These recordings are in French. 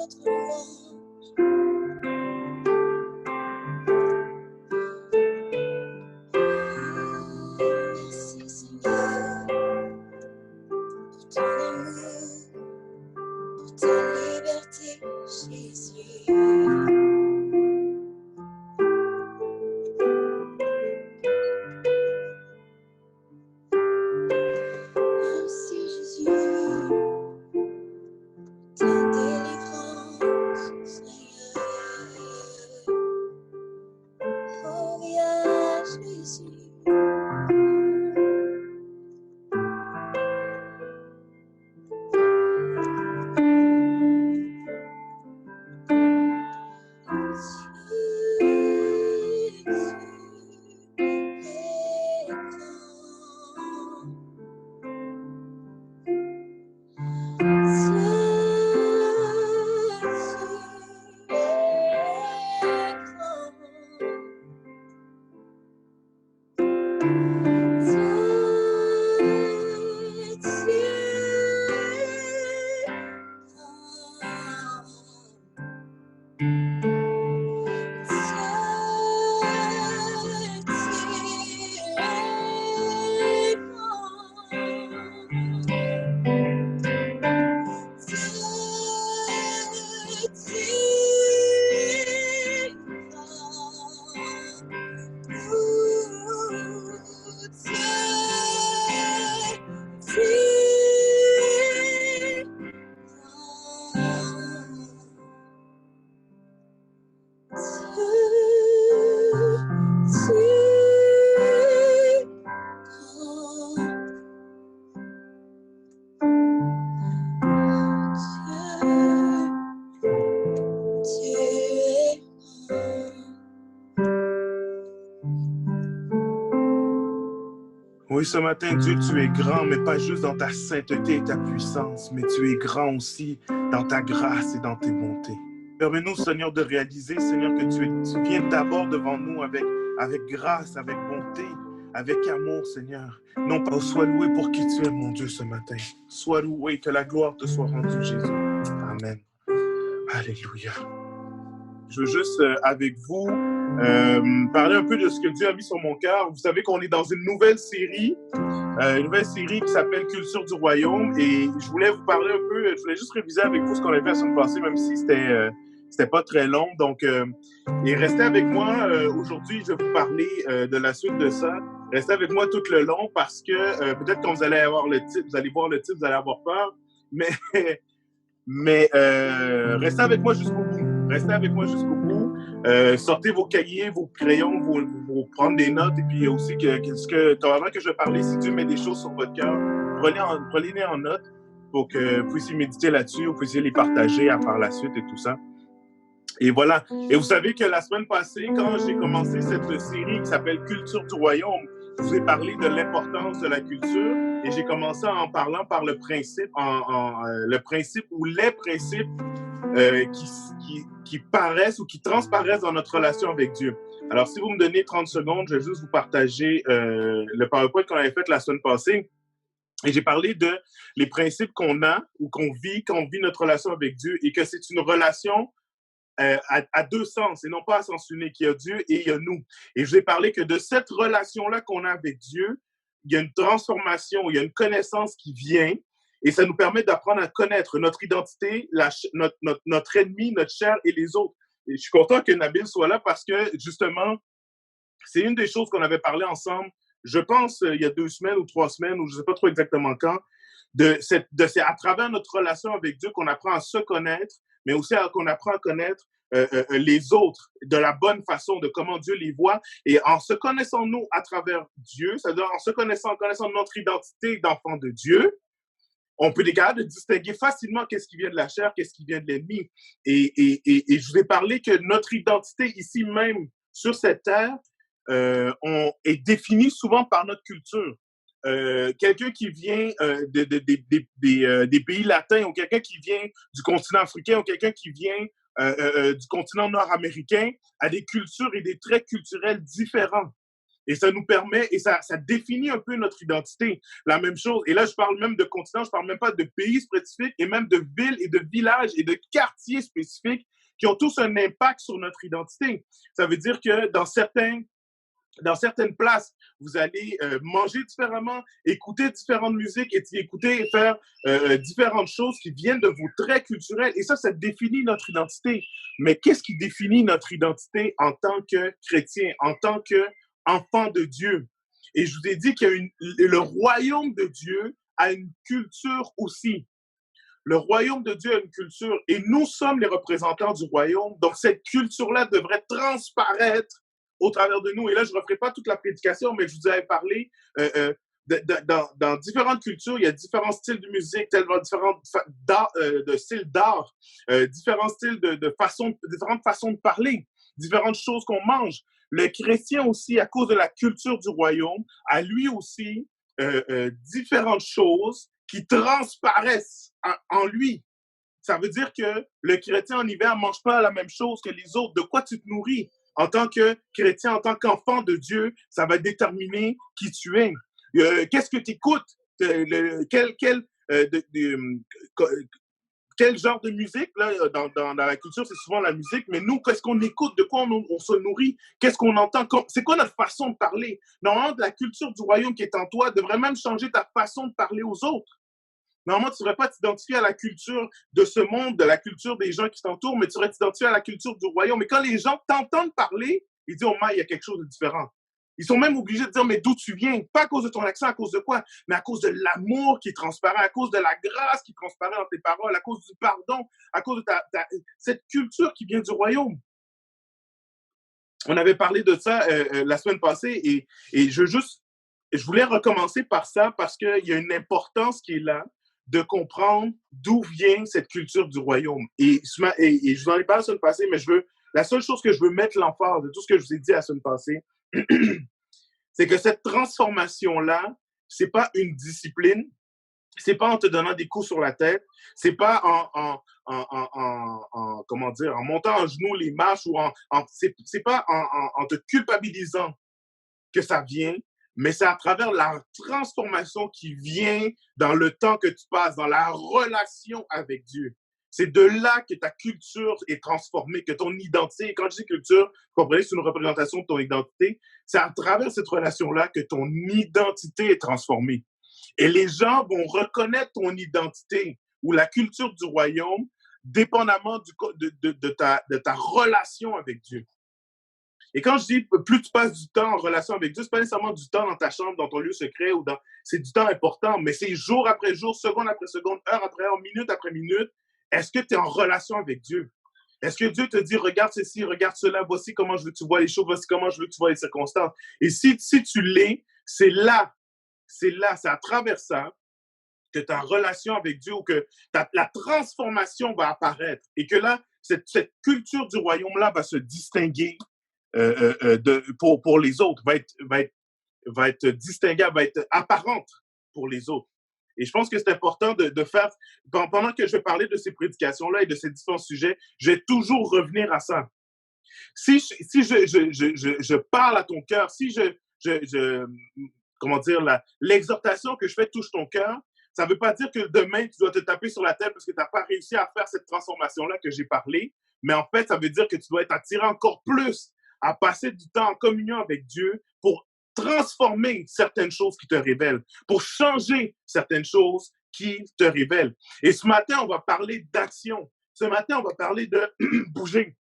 notre louange. Merci Seigneur pour ton amour, pour ta liberté, Jésus. Merci Jésus, ta délivrance, Seigneur. Oh, viens Jésus. Oui, ce matin, Dieu, tu es grand, mais pas juste dans ta sainteté et ta puissance, mais tu es grand aussi dans ta grâce et dans tes bontés. Permets-nous, Seigneur, de réaliser, Seigneur, que tu viens d'abord devant nous avec grâce, avec bonté, avec amour, Seigneur. Non pas, sois loué pour qui tu es, mon Dieu, ce matin. Sois loué, que la gloire te soit rendue, Jésus. Amen. Alléluia. Je veux juste, avec vous, parler un peu de ce que Dieu a mis sur mon cœur. Vous savez qu'on est dans une nouvelle série qui s'appelle Culture du Royaume, et je voulais vous parler un peu, je voulais juste réviser avec vous ce qu'on a fait la semaine passée, même si c'était pas très long. Donc, et restez avec moi. Aujourd'hui, je vais vous parler de la suite de ça. Restez avec moi tout le long parce que peut-être quand vous allez avoir le titre, vous allez voir le titre, vous allez avoir peur, mais restez avec moi jusqu'au bout. Restez avec moi jusqu'au bout. Sortez vos cahiers, vos crayons, vos prendre des notes. Et puis aussi, avant que je vais parler, si Dieu met des choses sur votre cœur, prenez-les en note pour que vous puissiez méditer là-dessus, vous puissiez les partager par la suite et tout ça. Et voilà. Et vous savez que la semaine passée, quand j'ai commencé cette série qui s'appelle Culture du Royaume, je vous ai parlé de l'importance de la culture et j'ai commencé en parlant par le principe, le principe ou les principes qui paraissent ou qui transparaissent dans notre relation avec Dieu. Alors, si vous me donnez 30 secondes, je vais juste vous partager le PowerPoint qu'on avait fait la semaine passée. Et j'ai parlé de les principes qu'on a ou qu'on vit quand on vit notre relation avec Dieu et que c'est une relation à deux sens et non pas à sens unique. Il y a Dieu et il y a nous. Et je vais parler que de cette relation-là qu'on a avec Dieu, il y a une transformation, il y a une connaissance qui vient et ça nous permet d'apprendre à connaître notre identité, notre ennemi, notre chair et les autres. Et je suis content que Nabil soit là parce que justement, c'est une des choses qu'on avait parlé ensemble, je pense, il y a 2 semaines ou 3 semaines, ou je ne sais pas trop exactement quand, c'est à travers notre relation avec Dieu qu'on apprend à se connaître, mais aussi qu'on apprend à connaître les autres de la bonne façon, de comment Dieu les voit. Et en se connaissant nous à travers Dieu, c'est-à-dire en connaissant notre identité d'enfant de Dieu, on peut être capable de distinguer facilement qu'est-ce qui vient de la chair, qu'est-ce qui vient de l'ennemi. Et je vous ai parlé que notre identité ici même, sur cette terre, est définie souvent par notre culture. Quelqu'un qui vient des pays latins ou quelqu'un qui vient du continent africain ou quelqu'un qui vient du continent nord-américain a des cultures et des traits culturels différents. Et ça nous permet, et ça définit un peu notre identité. La même chose, et là, je parle même de continent, je parle même pas de pays spécifiques, et même de villes et de villages et de quartiers spécifiques qui ont tous un impact sur notre identité. Ça veut dire que dans certaines places, vous allez manger différemment, écouter différentes musiques, écouter et faire différentes choses qui viennent de vos traits culturels. Et ça définit notre identité. Mais qu'est-ce qui définit notre identité en tant que chrétien, en tant qu'enfant de Dieu? Et je vous ai dit que le royaume de Dieu a une culture aussi. Le royaume de Dieu a une culture et nous sommes les représentants du royaume. Donc, cette culture-là devrait transparaître au travers de nous. Et là, je ne referai pas toute la prédication, mais je vous avais parlé dans différentes cultures, il y a différents styles de musique, de styles d'art, différents styles différentes façons de parler, différentes choses qu'on mange. Le chrétien aussi, à cause de la culture du royaume, a lui aussi différentes choses qui transparaissent en lui. Ça veut dire que le chrétien en hiver ne mange pas la même chose que les autres. De quoi tu te nourris? En tant que chrétien, en tant qu'enfant de Dieu, ça va déterminer qui tu es. Qu'est-ce que tu écoutes? Quel genre de musique, là, dans la culture, c'est souvent la musique, mais nous, qu'est-ce qu'on écoute? De quoi on se nourrit? Qu'est-ce qu'on entend? C'est quoi notre façon de parler? Normalement, la culture du royaume qui est en toi devrait même changer ta façon de parler aux autres. Normalement, tu ne devrais pas t'identifier à la culture de ce monde, de la culture des gens qui t'entourent, mais tu devrais t'identifier à la culture du royaume. Mais quand les gens t'entendent parler, ils disent, oh my, il y a quelque chose de différent. Ils sont même obligés de dire, mais d'où tu viens? Pas à cause de ton accent, à cause de quoi? Mais à cause de l'amour qui transparaît, à cause de la grâce qui transparaît dans tes paroles, à cause du pardon, à cause de cette culture qui vient du royaume. On avait parlé de ça la semaine passée et je voulais recommencer par ça parce qu'il y a une importance qui est là de comprendre d'où vient cette culture du royaume. Et je vous en ai parlé la semaine passée, mais la seule chose que je veux mettre l'emphase de tout ce que je vous ai dit la semaine passée, c'est que cette transformation-là, c'est pas une discipline, c'est pas en te donnant des coups sur la tête, c'est pas comment dire, en montant en genoux les marches ou c'est pas en te culpabilisant que ça vient, mais c'est à travers la transformation qui vient dans le temps que tu passes, dans la relation avec Dieu. C'est de là que ta culture est transformée, que ton identité, quand je dis culture, comprenez, c'est une représentation de ton identité, c'est à travers cette relation-là que ton identité est transformée. Et les gens vont reconnaître ton identité ou la culture du royaume dépendamment de ta relation avec Dieu. Et quand je dis plus tu passes du temps en relation avec Dieu, c'est pas nécessairement du temps dans ta chambre, dans ton lieu secret, c'est du temps important, mais c'est jour après jour, seconde après seconde, heure après heure, minute après minute. Est-ce que tu es en relation avec Dieu? Est-ce que Dieu te dit, regarde ceci, regarde cela, voici comment je veux que tu vois les choses, voici comment je veux que tu vois les circonstances. Et si tu l'es, c'est à travers ça que ta relation avec Dieu ou que la transformation va apparaître. Et que là, cette culture du royaume-là va se distinguer pour les autres, va être distinguable, va être apparente pour les autres. Et je pense que c'est important de faire, pendant que je vais parler de ces prédications-là et de ces différents sujets, je vais toujours revenir à ça. Si je parle à ton cœur, si comment dire, l'exhortation que je fais touche ton cœur, ça ne veut pas dire que demain, tu dois te taper sur la tête parce que tu n'as pas réussi à faire cette transformation-là que j'ai parlé, mais en fait, ça veut dire que tu dois être attiré encore plus à passer du temps en communion avec Dieu pour transformer certaines choses qui te révèlent, pour changer certaines choses qui te révèlent. Et ce matin, on va parler d'action. Ce matin, on va parler de bouger.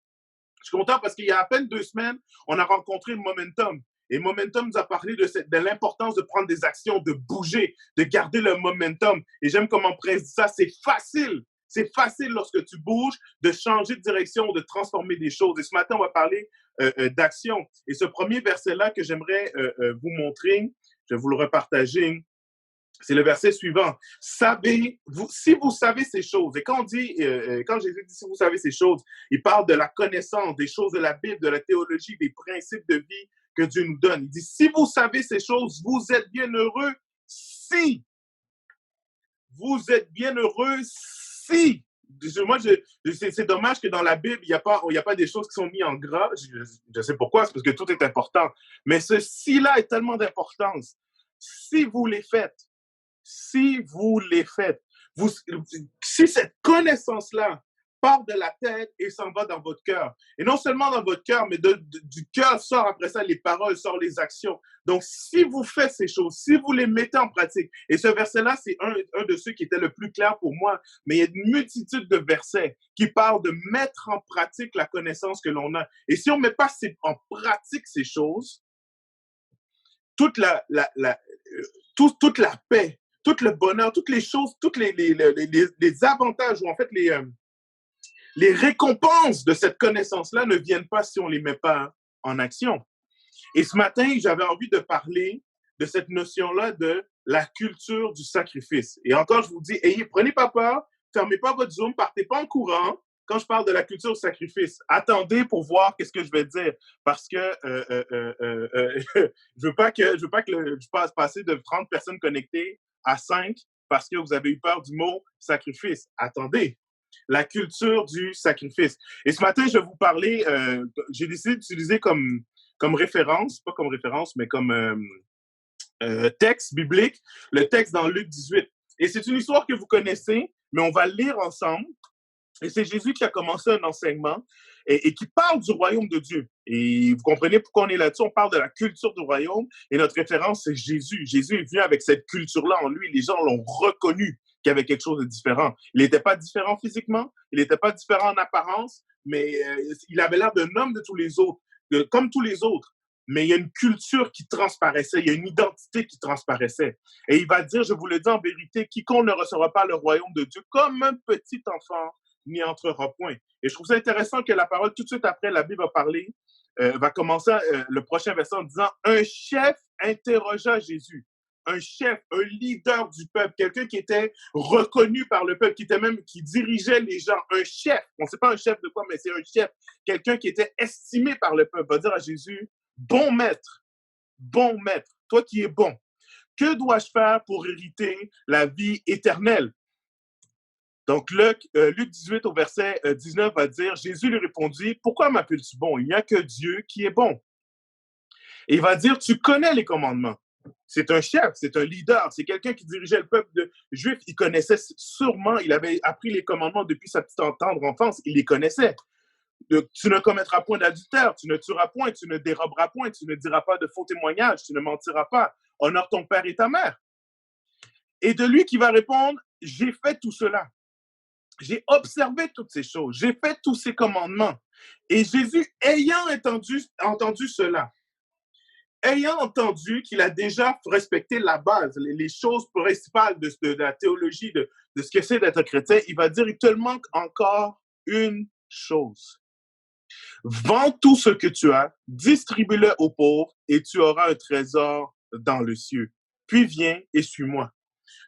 Je suis content parce qu'il y a à peine 2 semaines, on a rencontré Momentum. Et Momentum nous a parlé de l'importance de prendre des actions, de bouger, de garder le momentum. Et j'aime comment on dit ça, c'est facile. C'est facile lorsque tu bouges de changer de direction, de transformer des choses. Et ce matin, on va parler d'action. Et ce premier verset-là que j'aimerais vous montrer, je vais vous le repartager. C'est le verset suivant. Si vous savez ces choses, et quand Jésus dit si vous savez ces choses, il parle de la connaissance, des choses de la Bible, de la théologie, des principes de vie que Dieu nous donne. Il dit, si vous savez ces choses, vous êtes bien heureux si. Vous êtes bien heureux si C'est dommage que dans la Bible, il y a pas des choses qui sont mises en gras. Je sais pourquoi, c'est parce que tout est important. Mais ceci-là est tellement d'importance. Si vous les faites, si vous les faites, vous, si cette connaissance-là part de la tête et s'en va dans votre cœur. Et non seulement dans votre cœur, mais du cœur sort après ça les paroles, sort les actions. Donc, si vous faites ces choses, si vous les mettez en pratique, et ce verset-là, c'est un de ceux qui était le plus clair pour moi, mais il y a une multitude de versets qui parlent de mettre en pratique la connaissance que l'on a. Et si on ne met pas en pratique ces choses, toute toute la paix, tout le bonheur, toutes les choses, tous les avantages, ou en fait les récompenses de cette connaissance-là ne viennent pas si on ne les met pas en action. Et ce matin, j'avais envie de parler de cette notion-là de la culture du sacrifice. Et encore, je vous dis, prenez pas peur, fermez pas votre Zoom, partez pas en courant quand je parle de la culture du sacrifice. Attendez pour voir qu'est-ce que je vais dire, parce que je veux pas que je passe passer de 30 personnes connectées à 5 parce que vous avez eu peur du mot sacrifice. Attendez. La culture du sacrifice. Et ce matin, je vais vous parler, j'ai décidé d'utiliser comme référence, pas comme référence, mais comme texte biblique, le texte dans Luc 18. Et c'est une histoire que vous connaissez, mais on va le lire ensemble. Et c'est Jésus qui a commencé un enseignement et qui parle du royaume de Dieu. Et vous comprenez pourquoi on est là-dessus. On parle de la culture du royaume et notre référence, c'est Jésus. Jésus est venu avec cette culture-là en lui. Les gens l'ont reconnu qu'il y avait quelque chose de différent. Il n'était pas différent physiquement, il n'était pas différent en apparence, mais il avait l'air d'un homme de tous les autres, comme tous les autres. Mais il y a une culture qui transparaissait, il y a une identité qui transparaissait. Et il va dire, je vous le dis en vérité, quiconque ne recevra pas le royaume de Dieu comme un petit enfant n'y entrera point. Et je trouve ça intéressant que la parole, tout de suite après, la Bible va commencer le prochain verset en disant « Un chef interrogea Jésus. » Un chef, un leader du peuple, quelqu'un qui était reconnu par le peuple, qui dirigeait les gens, un chef. On ne sait pas un chef de quoi, mais c'est un chef. Quelqu'un qui était estimé par le peuple va dire à Jésus « Bon maître, toi qui es bon, que dois-je faire pour hériter la vie éternelle? » Donc, Luc 18 au verset 19 va dire, Jésus lui répondit, « Pourquoi m'appelles-tu bon? Il n'y a que Dieu qui est bon. » Et il va dire, « Tu connais les commandements. » C'est un chef, c'est un leader, c'est quelqu'un qui dirigeait le peuple juif. Il connaissait sûrement, il avait appris les commandements depuis sa petite tendre enfance, il les connaissait. Tu ne commettras point d'adultère, tu ne tueras point, tu ne déroberas point, tu ne diras pas de faux témoignages, tu ne mentiras pas, honore ton père et ta mère. Et de lui qui va répondre, j'ai fait tout cela. J'ai observé toutes ces choses, j'ai fait tous ces commandements. Et Jésus, ayant entendu cela, ayant entendu qu'il a déjà respecté la base, les choses principales de la théologie, de ce que c'est d'être chrétien, il va dire, il te manque encore une chose. Vends tout ce que tu as, distribue-le aux pauvres et tu auras un trésor dans le ciel. Puis viens et suis-moi.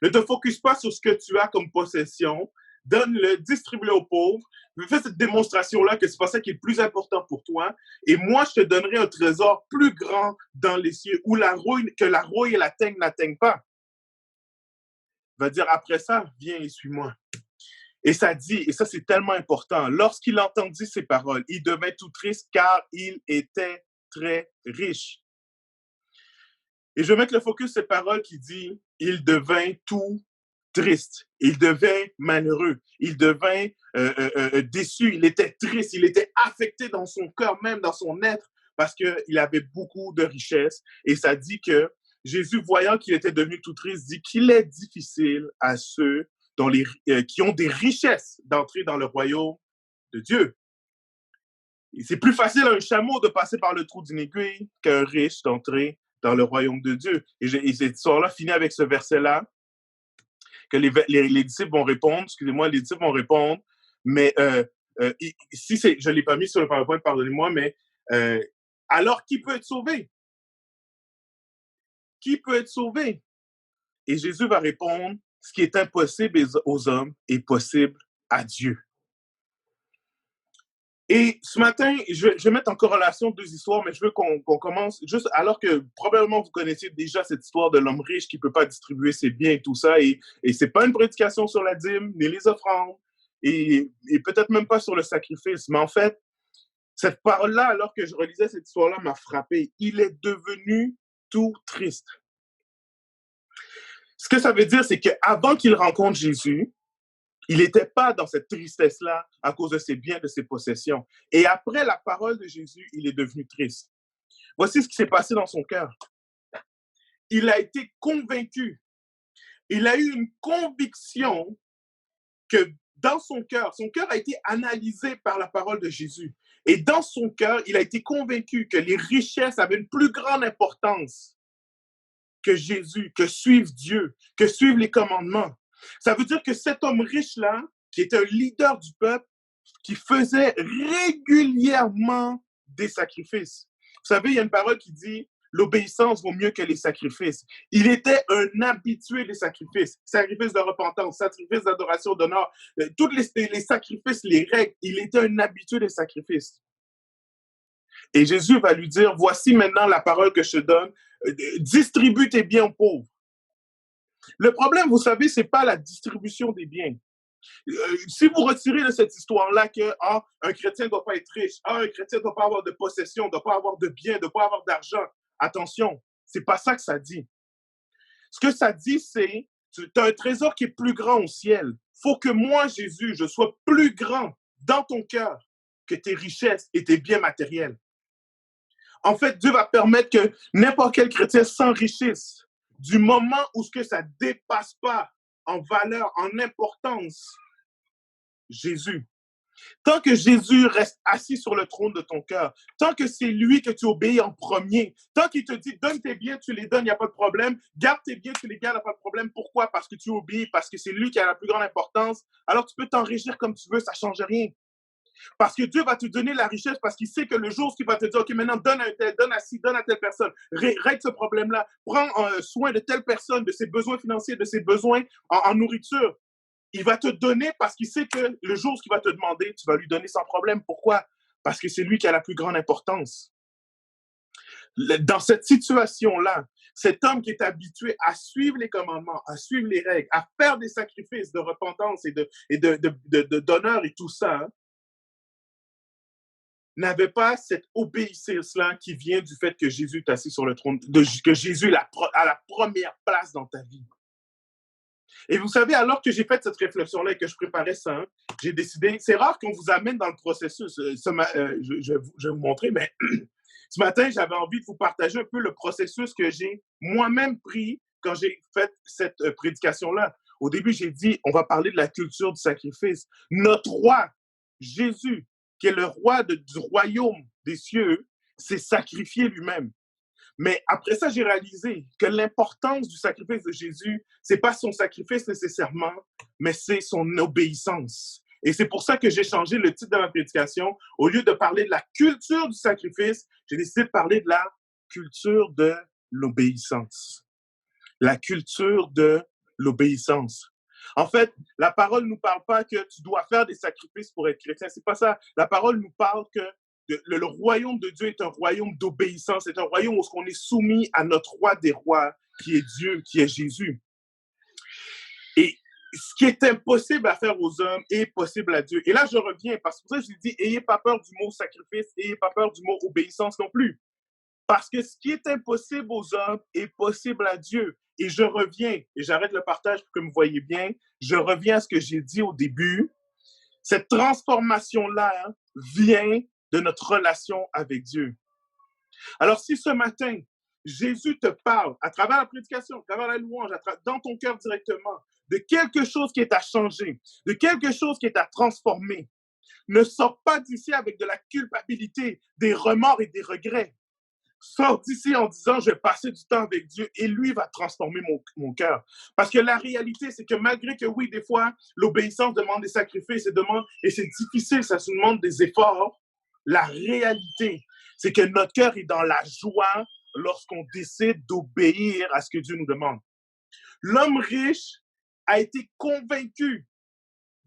Ne te focus pas sur ce que tu as comme possession, donne-le, distribue-le aux pauvres. Fais cette démonstration-là que c'est pas ça qui est le plus important pour toi. Et moi, je te donnerai un trésor plus grand dans les cieux où que la rouille et la teigne n'atteignent pas. Il va dire après ça, viens et suis-moi. Et ça dit, et ça c'est tellement important, lorsqu'il entendit ces paroles, il devint tout triste car il était très riche. Et je vais mettre le focus sur cette parole qui dit, il devint tout triste, il devint malheureux, il devint déçu, il était triste, il était affecté dans son cœur même, dans son être, parce qu'il avait beaucoup de richesses. Et ça dit que Jésus, voyant qu'il était devenu tout triste, dit qu'il est difficile à ceux qui ont des richesses d'entrer dans le royaume de Dieu. Et c'est plus facile à un chameau de passer par le trou d'une aiguille qu'à un riche d'entrer dans le royaume de Dieu. Et cette histoire-là finit avec ce verset-là, que les disciples vont répondre, les disciples vont répondre, mais si je ne l'ai pas mis sur le PowerPoint, pardonnez-moi, mais alors qui peut être sauvé? Qui peut être sauvé? Et Jésus va répondre, ce qui est impossible aux hommes est possible à Dieu. Et ce matin, je vais mettre en corrélation deux histoires, mais je veux qu'on commence juste, alors que probablement vous connaissez déjà cette histoire de l'homme riche qui ne peut pas distribuer ses biens et tout ça, et ce n'est pas une prédication sur la dîme, ni les offrandes, et peut-être même pas sur le sacrifice. Mais en fait, cette parole-là, alors que je relisais cette histoire-là, m'a frappé. Il est devenu tout triste. Ce que ça veut dire, c'est qu'avant qu'il rencontre Jésus, il n'était pas dans cette tristesse-là à cause de ses biens, de ses possessions. Et après la parole de Jésus, il est devenu triste. Voici ce qui s'est passé dans son cœur. Il a été convaincu. Il a eu une conviction que dans son cœur a été analysé par la parole de Jésus. Et dans son cœur, il a été convaincu que les richesses avaient une plus grande importance que Jésus, que suivre Dieu, que suivre les commandements. Ça veut dire que cet homme riche-là, qui était un leader du peuple, qui faisait régulièrement des sacrifices. Vous savez, il y a une parole qui dit « l'obéissance vaut mieux que les sacrifices ». Il était un habitué des sacrifices, sacrifices de repentance, sacrifices d'adoration, d'honneur, tous les sacrifices, les règles, il était un habitué des sacrifices. Et Jésus va lui dire « voici maintenant la parole que je te donne, distribue tes biens aux pauvres ». Le problème, vous savez, ce n'est pas la distribution des biens. Si vous retirez de cette histoire-là que un chrétien ne doit pas être riche, un chrétien ne doit pas avoir de possession, ne doit pas avoir de biens, ne doit pas avoir d'argent, attention, c'est pas ça que ça dit. Ce que ça dit, c'est tu as un trésor qui est plus grand au ciel. Il faut que moi, Jésus, je sois plus grand dans ton cœur que tes richesses et tes biens matériels. En fait, Dieu va permettre que n'importe quel chrétien s'enrichisse du moment où ce que ça ne dépasse pas en valeur, en importance, Jésus. Tant que Jésus reste assis sur le trône de ton cœur, tant que c'est lui que tu obéis en premier, tant qu'il te dit donne tes biens, tu les donnes, il n'y a pas de problème, garde tes biens, tu les gardes, il n'y a pas de problème. Pourquoi? Parce que tu obéis, parce que c'est lui qui a la plus grande importance. Alors tu peux t'enrichir comme tu veux, ça ne change rien. Parce que Dieu va te donner la richesse, parce qu'il sait que le jour où il va te dire, OK, maintenant donne à un tel, donne à ci, donne à telle personne, règle ce problème-là, prends soin de telle personne, de ses besoins financiers, de ses besoins en nourriture. Il va te donner parce qu'il sait que le jour où il va te demander, tu vas lui donner sans problème. Pourquoi? Parce que c'est lui qui a la plus grande importance. Dans cette situation-là, cet homme qui est habitué à suivre les commandements, à suivre les règles, à faire des sacrifices de repentance et d'honneur et tout ça, n'avait pas cette obéissance-là qui vient du fait que Jésus est assis sur le trône, que Jésus a la première place dans ta vie. Et vous savez, alors que j'ai fait cette réflexion-là et que je préparais ça, j'ai décidé, c'est rare qu'on vous amène dans le processus. Je vais vous montrer, mais ce matin, j'avais envie de vous partager un peu le processus que j'ai moi-même pris quand j'ai fait cette prédication-là. Au début, j'ai dit, on va parler de la culture du sacrifice. Notre roi, Jésus, qui est le roi du royaume des cieux, s'est sacrifié lui-même. Mais après ça, j'ai réalisé que l'importance du sacrifice de Jésus, c'est pas son sacrifice nécessairement, mais c'est son obéissance. Et c'est pour ça que j'ai changé le titre de ma prédication. Au lieu de parler de la culture du sacrifice, j'ai décidé de parler de la culture de l'obéissance. La culture de l'obéissance. En fait, la parole ne nous parle pas que tu dois faire des sacrifices pour être chrétien. C'est pas ça. La parole nous parle que le royaume de Dieu est un royaume d'obéissance. C'est un royaume où on est soumis à notre roi des rois, qui est Dieu, qui est Jésus. Et ce qui est impossible à faire aux hommes est possible à Dieu. Et là, je reviens, parce que pour ça, je dis, ayez pas peur du mot sacrifice, ayez pas peur du mot obéissance non plus. Parce que ce qui est impossible aux hommes est possible à Dieu. Et je reviens, et j'arrête le partage pour que vous me voyez bien, je reviens à ce que j'ai dit au début. Cette transformation-là vient de notre relation avec Dieu. Alors, si ce matin, Jésus te parle à travers la prédication, à travers la louange, dans ton cœur directement, de quelque chose qui est à changer, de quelque chose qui est à transformer, ne sors pas d'ici avec de la culpabilité, des remords et des regrets. Sors d'ici en disant, je vais passer du temps avec Dieu et lui va transformer mon cœur. Parce que la réalité, c'est que malgré que oui, des fois, l'obéissance demande des sacrifices et c'est difficile, ça se demande des efforts, la réalité, c'est que notre cœur est dans la joie lorsqu'on décide d'obéir à ce que Dieu nous demande. L'homme riche a été convaincu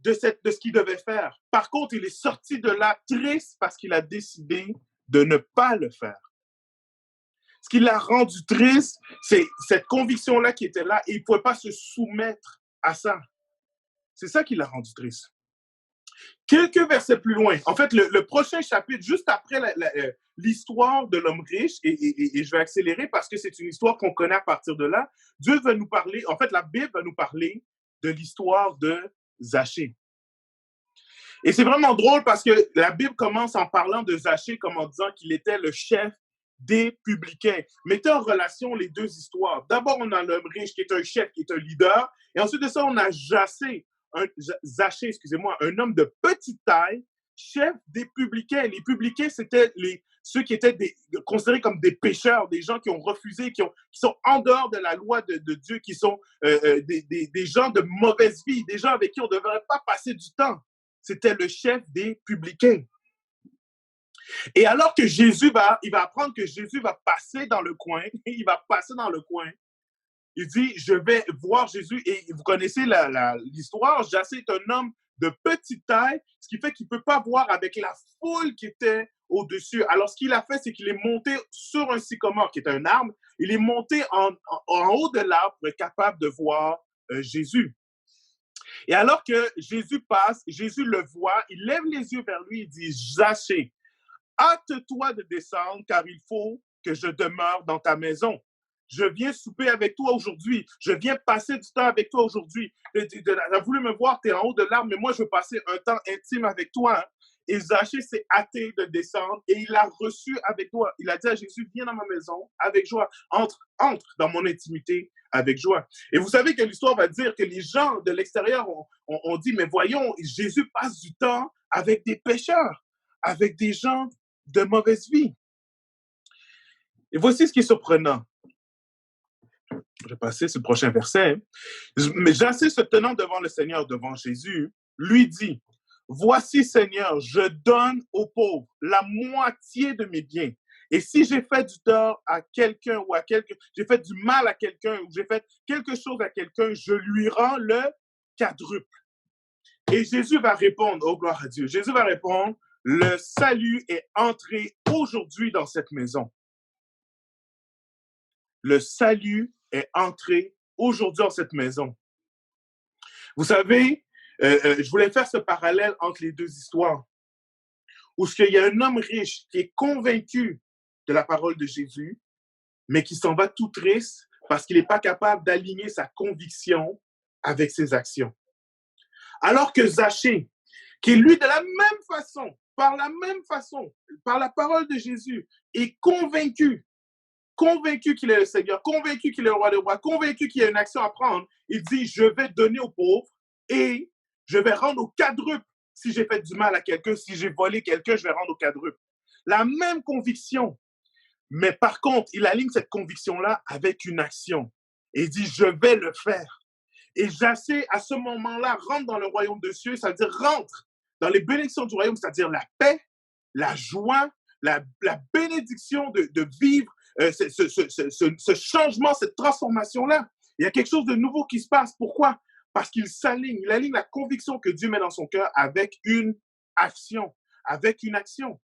de ce qu'il devait faire. Par contre, il est sorti de là triste parce qu'il a décidé de ne pas le faire. Ce qui l'a rendu triste, c'est cette conviction-là qui était là et il ne pouvait pas se soumettre à ça. C'est ça qui l'a rendu triste. Quelques versets plus loin, en fait, le prochain chapitre, juste après l'histoire de l'homme riche, et je vais accélérer parce que c'est une histoire qu'on connaît à partir de là, Dieu va nous parler, en fait, la Bible va nous parler de l'histoire de Zachée. Et c'est vraiment drôle parce que la Bible commence en parlant de Zachée comme en disant qu'il était le chef des publicains. Mettez en relation les deux histoires. D'abord, on a l'homme riche qui est un chef, qui est un leader. Et ensuite de ça, on a Zachée, excusez-moi, un homme de petite taille, chef des publicains. Les publicains, c'était ceux qui étaient considérés comme des pécheurs, des gens qui ont refusé, qui sont en dehors de la loi de Dieu, qui sont des gens de mauvaise vie, des gens avec qui on ne devrait pas passer du temps. C'était le chef des publicains. Et alors que il va apprendre que Jésus va passer dans le coin, il va passer dans le coin, il dit, je vais voir Jésus, et vous connaissez l'histoire, Zachée est un homme de petite taille, ce qui fait qu'il ne peut pas voir avec la foule qui était au-dessus. Alors, ce qu'il a fait, c'est qu'il est monté sur un sycomore, qui est un arbre, il est monté en haut de l'arbre pour être capable de voir Jésus. Et alors que Jésus passe, Jésus le voit, il lève les yeux vers lui, il dit, Zachée, hâte-toi de descendre, car il faut que je demeure dans ta maison. Je viens souper avec toi aujourd'hui. Je viens passer du temps avec toi aujourd'hui. Tu as voulu me voir, tu es en haut de l'arbre, mais moi, je veux passer un temps intime avec toi. Et Zachée s'est hâté de descendre et il l'a reçu avec joie. Il a dit à Jésus, viens dans ma maison avec joie. Entre dans mon intimité avec joie. Et vous savez que l'histoire va dire que les gens de l'extérieur ont dit, mais voyons, Jésus passe du temps avec des pécheurs, avec des gens de mauvaise vie. Et voici ce qui est surprenant. Je vais passer sur le prochain verset. Mais Zachée, se tenant devant le Seigneur, devant Jésus, lui dit, voici, Seigneur, je donne aux pauvres la moitié de mes biens. Et si j'ai fait du tort à quelqu'un ou j'ai fait du mal à quelqu'un ou j'ai fait quelque chose à quelqu'un, je lui rends le quadruple. Et Jésus va répondre, oh gloire à Dieu, Jésus va répondre, le salut est entré aujourd'hui dans cette maison. Le salut est entré aujourd'hui dans cette maison. Vous savez, je voulais faire ce parallèle entre les deux histoires, où il y a un homme riche qui est convaincu de la parole de Jésus, mais qui s'en va tout triste parce qu'il n'est pas capable d'aligner sa conviction avec ses actions. Alors que Zachée, qui lui, de la même façon, par la parole de Jésus, est convaincu qu'il est le Seigneur, convaincu qu'il est le roi des rois, convaincu qu'il y a une action à prendre, il dit, je vais donner aux pauvres et je vais rendre au quadruple si j'ai fait du mal à quelqu'un, si j'ai volé quelqu'un, je vais rendre au quadruple. La même conviction. Mais par contre, il aligne cette conviction-là avec une action. Et il dit, je vais le faire. Et Zachée, à ce moment-là, rentre dans le royaume de cieux, c'est-à-dire rentre dans les bénédictions du royaume, c'est-à-dire la paix, la joie, la bénédiction de vivre ce changement, cette transformation-là. Il y a quelque chose de nouveau qui se passe. Pourquoi? Parce qu'il aligne la conviction que Dieu met dans son cœur avec une action. Avec une action.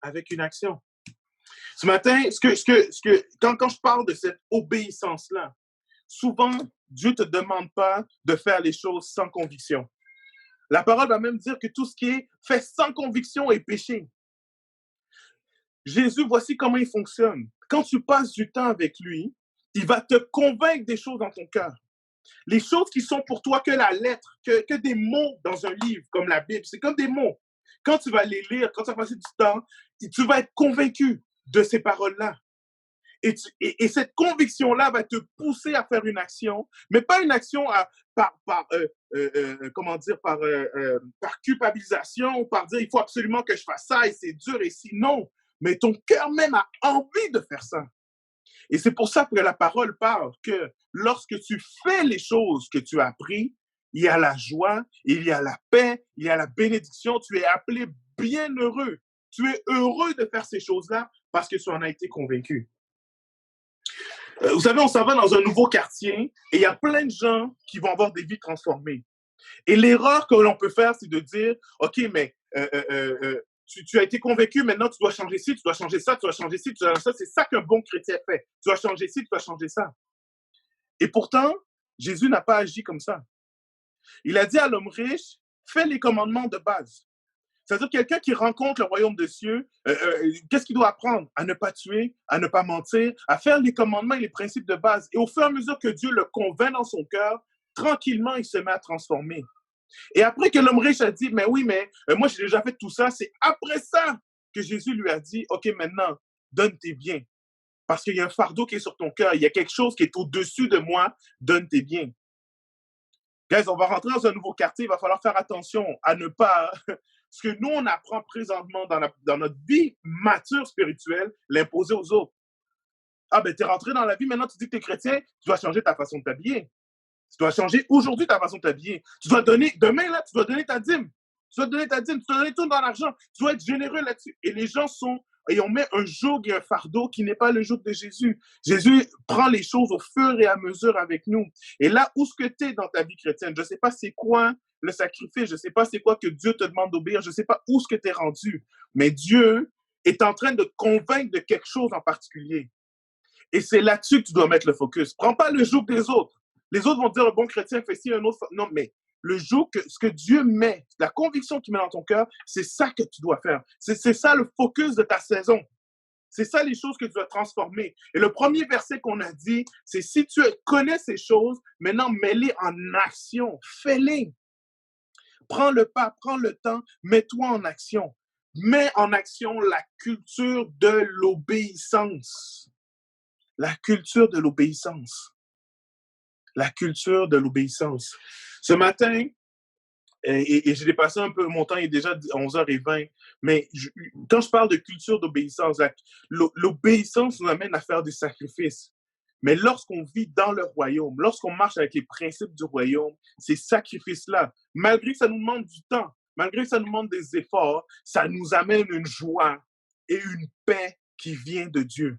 Avec une action. Ce matin, quand je parle de cette obéissance-là, souvent, Dieu ne te demande pas de faire les choses sans conviction. La parole va même dire que tout ce qui est fait sans conviction est péché. Jésus, voici comment il fonctionne. Quand tu passes du temps avec lui, il va te convaincre des choses dans ton cœur. Les choses qui sont pour toi que la lettre, que des mots dans un livre comme la Bible, c'est comme des mots. Quand tu vas les lire, quand tu vas passer du temps, tu vas être convaincu de ces paroles-là. Et cette conviction-là va te pousser à faire une action, mais pas une action par culpabilisation, par dire il faut absolument que je fasse ça et c'est dur et si non, mais ton cœur même a envie de faire ça. Et c'est pour ça que la parole parle que lorsque tu fais les choses que tu as apprises, il y a la joie, il y a la paix, il y a la bénédiction, tu es appelé bienheureux. Tu es heureux de faire ces choses-là parce que tu en as été convaincu. Vous savez, on s'en va dans un nouveau quartier et il y a plein de gens qui vont avoir des vies transformées. Et l'erreur que l'on peut faire, c'est de dire, OK, mais tu as été convaincu, maintenant tu dois changer ci, tu dois changer ça, tu dois changer ci, tu dois changer ça. C'est ça qu'un bon chrétien fait. Tu dois changer ci, tu dois changer ça. Et pourtant, Jésus n'a pas agi comme ça. Il a dit à l'homme riche, Fais les commandements de base. C'est-à-dire quelqu'un qui rencontre le royaume des cieux, qu'est-ce qu'il doit apprendre? À ne pas tuer, à ne pas mentir, à faire les commandements et les principes de base. Et au fur et à mesure que Dieu le convainc dans son cœur, tranquillement, il se met à transformer. Et après que l'homme riche a dit, mais oui, mais moi j'ai déjà fait tout ça, c'est après ça que Jésus lui a dit, OK, maintenant, donne tes biens. Parce qu'il y a un fardeau qui est sur ton cœur, il y a quelque chose qui est au-dessus de moi, donne tes biens. Guys, on va rentrer dans un nouveau quartier, il va falloir faire attention à ne pas, ce que nous on apprend présentement dans notre vie mature spirituelle, l'imposer aux autres. Ah ben, t'es rentré dans la vie, maintenant tu dis que t'es chrétien, tu dois changer ta façon de t'habiller. Tu dois changer aujourd'hui ta façon de t'habiller. Tu dois donner, demain, là, tu dois donner ta dîme. Tu dois donner ta dîme, tu dois donner tout dans l'argent. Tu dois être généreux là-dessus. Et les gens sont, et on met un joug et un fardeau qui n'est pas le joug de Jésus. Jésus prend les choses au fur et à mesure avec nous. Et là, où est-ce que tu es dans ta vie chrétienne? Je ne sais pas c'est quoi le sacrifice, je ne sais pas c'est quoi que Dieu te demande d'obéir, je ne sais pas où est-ce que tu es rendu. Mais Dieu est en train de te convaincre de quelque chose en particulier. Et c'est là-dessus que tu dois mettre le focus. Prends pas le joug des autres. Les autres vont dire, un bon chrétien fait ci, un autre... Non, mais le joug, ce que Dieu met, la conviction qu'il met dans ton cœur, c'est ça que tu dois faire. C'est ça le focus de ta saison. C'est ça les choses que tu dois transformer. Et le premier verset qu'on a dit, c'est si tu connais ces choses, maintenant mets-les en action. Fais-les. Prends le pas, prends le temps, mets-toi en action. Mets en action la culture de l'obéissance. La culture de l'obéissance. La culture de l'obéissance. Ce matin, et j'ai dépassé un peu mon temps, il est déjà 11h20, mais quand je parle de culture d'obéissance, l'obéissance nous amène à faire des sacrifices. Mais lorsqu'on vit dans le royaume, lorsqu'on marche avec les principes du royaume, ces sacrifices-là, malgré que ça nous demande du temps, malgré que ça nous demande des efforts, ça nous amène une joie et une paix qui vient de Dieu.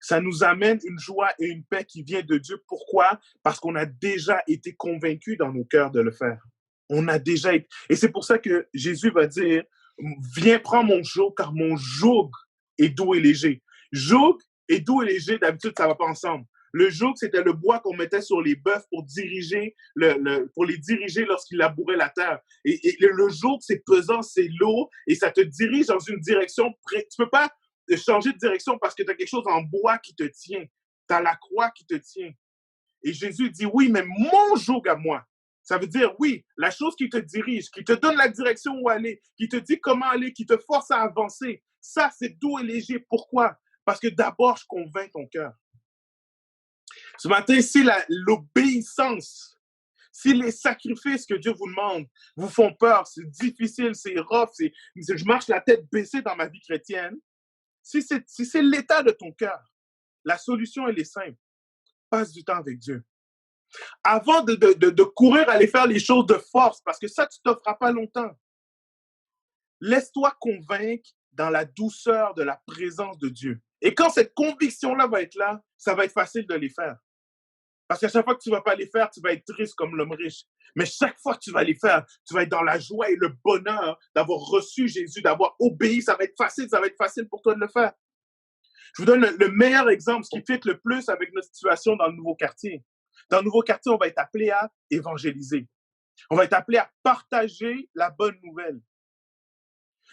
Ça nous amène une joie et une paix qui vient de Dieu. Pourquoi? Parce qu'on a déjà été convaincus dans nos cœurs de le faire. On a déjà été... Et c'est pour ça que Jésus va dire, viens prends mon joug, car mon joug est doux et léger. Joug et doux et léger, d'habitude, ça ne va pas ensemble. Le joug, c'était le bois qu'on mettait sur les bœufs pour pour les diriger lorsqu'ils labouraient la terre. Et le joug, c'est pesant, c'est lourd, et ça te dirige dans une direction... Tu ne peux pas de changer de direction parce que tu as quelque chose en bois qui te tient. Tu as la croix qui te tient. Et Jésus dit, oui, mais mon joug à moi. Ça veut dire, oui, la chose qui te dirige, qui te donne la direction où aller, qui te dit comment aller, qui te force à avancer. Ça, c'est doux et léger. Pourquoi? Parce que d'abord, je convainc ton cœur. Ce matin, si l'obéissance, si les sacrifices que Dieu vous demande vous font peur, c'est difficile, c'est rough, je marche la tête baissée dans ma vie chrétienne, si c'est l'état de ton cœur, la solution, elle est simple. Passe du temps avec Dieu. Avant de courir aller faire les choses de force, parce que ça, tu ne t'offres pas longtemps. Laisse-toi convaincre dans la douceur de la présence de Dieu. Et quand cette conviction-là va être là, ça va être facile de les faire. Parce qu'à chaque fois que tu ne vas pas les faire, tu vas être triste comme l'homme riche. Mais chaque fois que tu vas les faire, tu vas être dans la joie et le bonheur d'avoir reçu Jésus, d'avoir obéi. Ça va être facile pour toi de le faire. Je vous donne le meilleur exemple, ce qui fit le plus avec notre situation dans le nouveau quartier. Dans le nouveau quartier, on va être appelé à évangéliser. On va être appelé à partager la bonne nouvelle.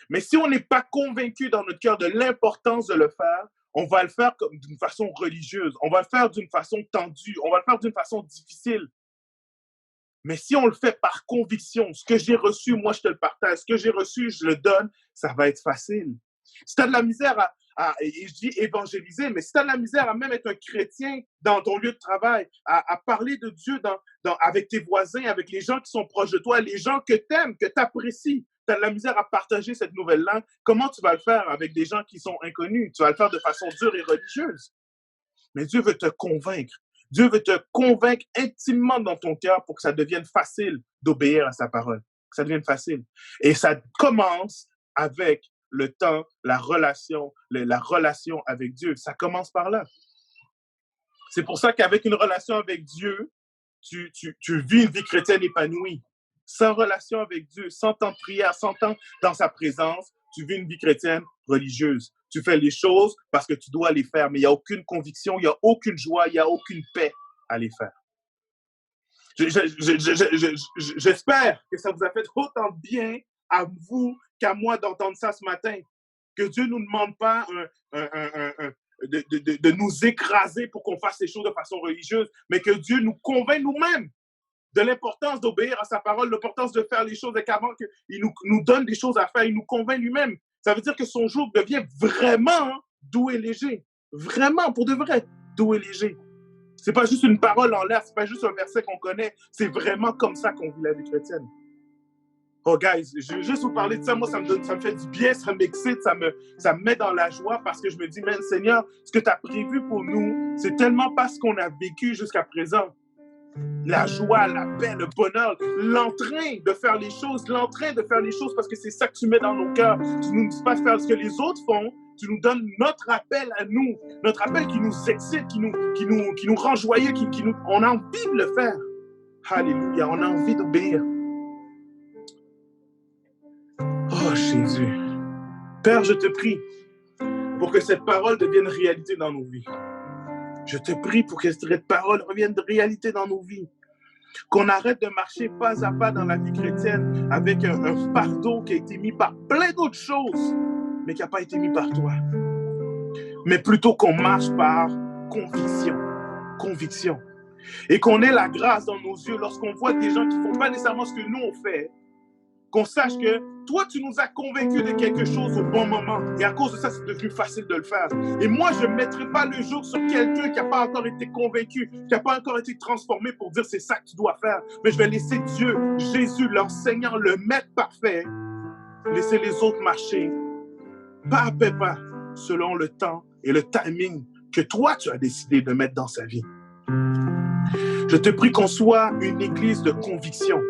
Mais si on n'est pas convaincu dans notre cœur de l'importance de le faire, on va le faire d'une façon religieuse. On va le faire d'une façon tendue. On va le faire d'une façon difficile. Mais si on le fait par conviction, ce que j'ai reçu, moi, je te le partage. Ce que j'ai reçu, je le donne, ça va être facile. Si tu as de la misère et je dis évangéliser, mais si tu as de la misère à même être un chrétien dans ton lieu de travail, à parler de Dieu avec tes voisins, avec les gens qui sont proches de toi, les gens que tu aimes, que tu apprécies, tu as de la misère à partager cette nouvelle-là, comment tu vas le faire avec des gens qui sont inconnus? Tu vas le faire de façon dure et religieuse. Mais Dieu veut te convaincre. Dieu veut te convaincre intimement dans ton cœur pour que ça devienne facile d'obéir à sa parole. Que ça devienne facile. Et ça commence avec le temps, la relation avec Dieu. Ça commence par là. C'est pour ça qu'avec une relation avec Dieu, tu vis une vie chrétienne épanouie. Sans relation avec Dieu, sans temps de prière, sans temps dans sa présence, tu vis une vie chrétienne religieuse. Tu fais les choses parce que tu dois les faire, mais il n'y a aucune conviction, il n'y a aucune joie, il n'y a aucune paix à les faire. J'espère que ça vous a fait autant de bien à vous qu'à moi d'entendre ça ce matin. Que Dieu ne nous demande pas de nous écraser pour qu'on fasse les choses de façon religieuse, mais que Dieu nous convainc nous-mêmes de l'importance d'obéir à sa parole, l'importance de faire les choses et qu'avant qu'il nous donne des choses à faire, il nous convainc lui-même. Ça veut dire que son jour devient vraiment doux et léger. Vraiment, pour de vrai, doux et léger. C'est pas juste une parole en l'air, c'est pas juste un verset qu'on connaît, c'est vraiment comme ça qu'on vit la vie chrétienne. Oh, guys, je veux juste vous parler de ça. Moi, ça me fait du bien, ça m'excite, ça me met dans la joie parce que je me dis, man, Seigneur, ce que tu as prévu pour nous, c'est tellement pas ce qu'on a vécu jusqu'à présent. La joie, la paix, le bonheur, l'entrain de faire les choses, parce que c'est ça que tu mets dans nos cœurs. Tu ne nous dis pas de faire ce que les autres font, tu nous donnes notre appel à nous, notre appel qui nous excite, qui nous rend joyeux, on a envie de le faire. Alléluia, on a envie d'obéir. Oh Jésus, Père, je te prie pour que cette parole devienne réalité dans nos vies. Je te prie pour que cette parole revienne de réalité dans nos vies. Qu'on arrête de marcher pas à pas dans la vie chrétienne avec un fardeau qui a été mis par plein d'autres choses, mais qui n'a pas été mis par toi. Mais plutôt qu'on marche par conviction. Et qu'on ait la grâce dans nos yeux lorsqu'on voit des gens qui ne font pas nécessairement ce que nous on fait, qu'on sache que toi, tu nous as convaincus de quelque chose au bon moment. Et à cause de ça, c'est devenu facile de le faire. Et moi, je ne mettrai pas le joug sur quelqu'un qui n'a pas encore été convaincu, qui n'a pas encore été transformé pour dire c'est ça que tu dois faire. Mais je vais laisser Dieu, Jésus, leur Seigneur, le maître parfait, laisser les autres marcher, pas après pas, selon le temps et le timing que toi, tu as décidé de mettre dans sa vie. Je te prie qu'on soit une église de conviction.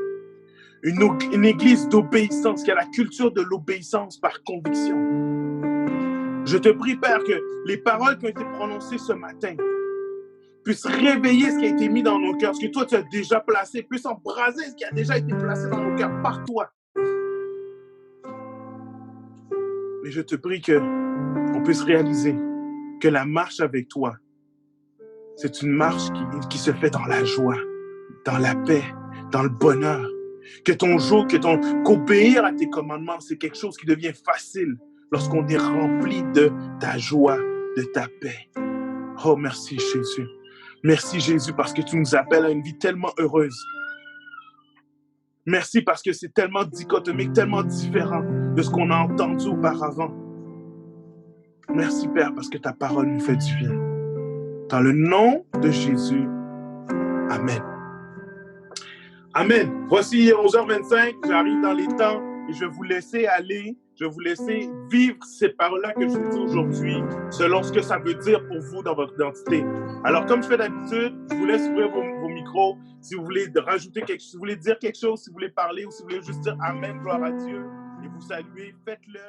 Une église d'obéissance, qui a la culture de l'obéissance par conviction. Je te prie, Père, que les paroles qui ont été prononcées ce matin puissent réveiller ce qui a été mis dans nos cœurs, ce que toi tu as déjà placé, puissent embraser ce qui a déjà été placé dans nos cœurs par toi. Mais je te prie qu'on puisse réaliser que la marche avec toi, c'est une marche qui se fait dans la joie, dans la paix, dans le bonheur. Que ton jour, qu'obéir à tes commandements, c'est quelque chose qui devient facile lorsqu'on est rempli de ta joie, de ta paix. Oh, merci Jésus. Merci Jésus parce que tu nous appelles à une vie tellement heureuse. Merci parce que c'est tellement dichotomique, tellement différent de ce qu'on a entendu auparavant. Merci Père parce que ta parole nous fait du bien. Dans le nom de Jésus, Amen. Amen. Voici 11h25, j'arrive dans les temps et je vais vous laisser aller, je vais vous laisser vivre ces paroles-là que je vous dis aujourd'hui selon ce que ça veut dire pour vous dans votre identité. Alors, comme je fais d'habitude, je vous laisse ouvrir vos micros. Si vous voulez rajouter quelque chose, si vous voulez dire quelque chose, si vous voulez parler ou si vous voulez juste dire Amen, gloire à Dieu et vous saluer, faites-le.